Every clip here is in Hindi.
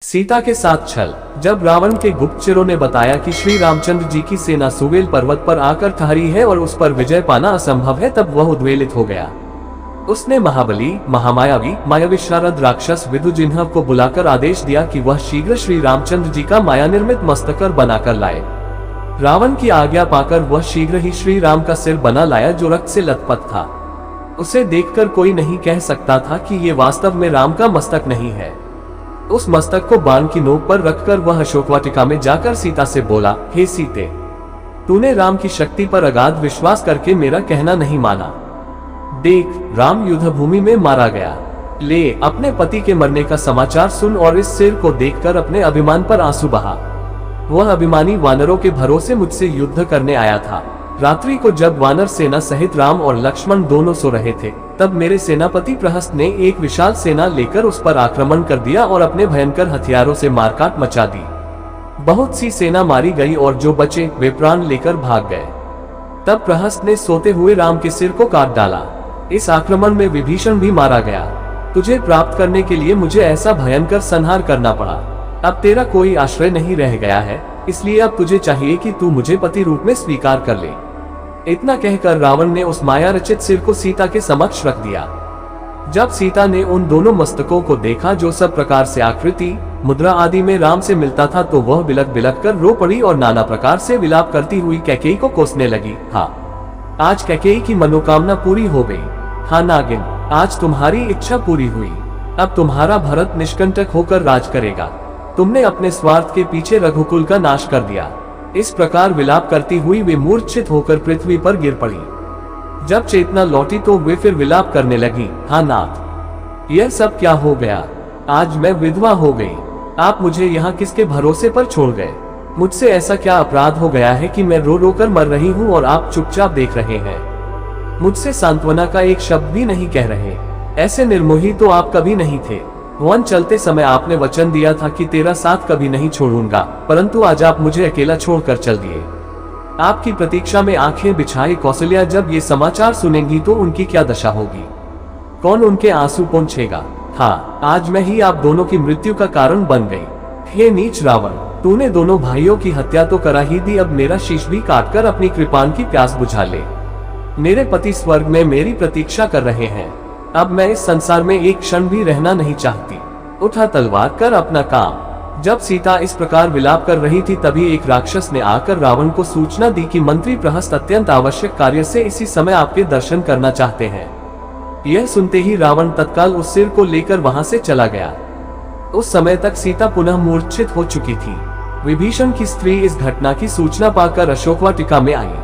सीता के साथ छल। जब रावण के गुप्तचरों ने बताया कि श्री रामचंद्र जी की सेना सुवेल पर्वत पर आकर ठहरी है और उस पर विजय पाना असंभव है, तब वह उद्वेलित हो गया। उसने महाबली, महामायावी, मायाविशारद राक्षस विदुजिह्व को बुलाकर आदेश दिया कि वह शीघ्र श्री रामचंद्र जी का माया निर्मित मस्तकर बनाकर लाए। रावण की आज्ञा पाकर वह शीघ्र ही श्री राम का सिर बना लाया, जो रक्त से लथपथ था। उसे देखकर कोई नहीं कह सकता था कि ये वास्तव में राम का मस्तक नहीं है। उस मस्तक को बाण की नोक पर रखकर वह अशोकवाटिका में जाकर सीता से बोला, हे सीते, तूने राम की शक्ति पर अगाध विश्वास करके मेरा कहना नहीं माना। देख, राम युद्ध भूमि में मारा गया। ले, अपने पति के मरने का समाचार सुन और इस सिर को देखकर अपने अभिमान पर आंसू बहा। वह अभिमानी वानरों के भरोसे मुझसे युद्ध करने आया था। रात्रि को जब वानर सेना सहित राम और लक्ष्मण दोनों सो रहे थे, तब मेरे सेनापति प्रहस्त ने एक विशाल सेना लेकर उस पर आक्रमण कर दिया और अपने भयंकर हथियारों से मारकाट मचा दी। बहुत सी सेना मारी गई और जो बचे वे प्राण लेकर भाग गए। तब प्रहस्त ने सोते हुए राम के सिर को काट डाला। इस आक्रमण में विभीषण भी मारा गया। तुझे प्राप्त करने के लिए मुझे ऐसा भयंकर संहार करना पड़ा। अब तेरा कोई आश्रय नहीं रह गया है, इसलिए अब तुझे चाहिए कि तू मुझे पति रूप में स्वीकार कर ले। इतना कहकर रावण ने उस माया रचित सिर को सीता के समक्ष रख दिया। जब सीता ने उन दोनों मस्तकों को देखा जो सब प्रकार से आकृति, मुद्रा आदि में राम से मिलता था, तो वह बिलक बिलक कर रो पड़ी और नाना प्रकार से विलाप करती हुई कैकेयी को कोसने लगी। हाँ, आज कैकेयी की मनोकामना पूरी हो गई। हाँ नागिन, आज तुम्हारी इच्छा पूरी हुई। अब तुम्हारा भरत निष्कंटक होकर राज करेगा। तुमने अपने स्वार्थ के पीछे रघुकुल का नाश कर दिया। इस प्रकार विलाप करती हुई वे मूर्छित होकर पृथ्वी पर गिर पड़ी। जब चेतना लौटी तो वे फिर विलाप करने लगी, हाँ नाथ, यह सब क्या हो गया? आज मैं विधवा हो गई। आप मुझे यहाँ किसके भरोसे पर छोड़ गए? मुझसे ऐसा क्या अपराध हो गया है कि मैं रो रो कर मर रही हूँ और आप चुपचाप देख रहे हैं? मुझसे सांत्वना का एक शब्द भी नहीं कह रहे। ऐसे निर्मोही तो आप कभी नहीं थे। वन चलते समय आपने वचन दिया था कि तेरा साथ कभी नहीं छोड़ूंगा, परंतु आज आप मुझे अकेला छोड़कर चल दिए। आपकी प्रतीक्षा में आंखें बिछाए कौशल्या जब ये समाचार सुनेंगी तो उनकी क्या दशा होगी? कौन उनके आंसू पोंछेगा? हाँ, आज मैं ही आप दोनों की मृत्यु का कारण बन गई। हे नीच रावण, तूने दोनों भाइयों की हत्या तो करा ही दी, अब मेरा शीश भी काटकर अपनी कृपाण की प्यास बुझा ले। मेरे पति स्वर्ग में मेरी प्रतीक्षा कर रहे हैं। अब मैं इस संसार में एक क्षण भी रहना नहीं चाहती। उठा तलवार, कर अपना काम। जब सीता इस प्रकार विलाप कर रही थी, तभी एक राक्षस ने आकर रावण को सूचना दी कि मंत्री प्रहस्त अत्यंत आवश्यक कार्य से इसी समय आपके दर्शन करना चाहते हैं। यह सुनते ही रावण तत्काल उस सिर को लेकर वहां से चला गया। उस समय तक सीता पुनः मूर्छित हो चुकी थी। विभीषण की स्त्री इस घटना की सूचना पाकर अशोकवाटिका में आई।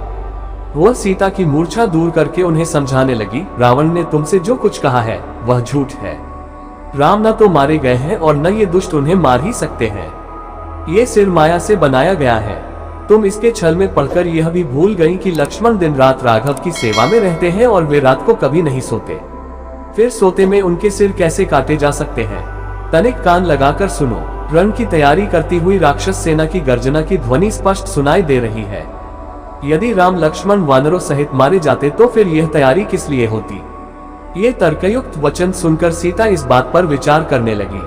वह सीता की मूर्छा दूर करके उन्हें समझाने लगी, रावण ने तुमसे जो कुछ कहा है वह झूठ है। राम न तो मारे गए हैं और न ये दुष्ट उन्हें मार ही सकते हैं। ये सिर माया से बनाया गया है। तुम इसके छल में पड़कर यह भी भूल गई कि लक्ष्मण दिन रात राघव की सेवा में रहते हैं और वे रात को कभी नहीं सोते। फिर सोते में उनके सिर कैसे काटे जा सकते हैं? तनिक कान लगाकर सुनो। रण की तैयारी करती हुई राक्षस सेना की गर्जना की ध्वनि स्पष्ट सुनाई दे रही है। यदि राम लक्ष्मण वानरों सहित मारे जाते तो फिर यह तैयारी किस लिए होती? ये तर्कयुक्त वचन सुनकर सीता इस बात पर विचार करने लगी।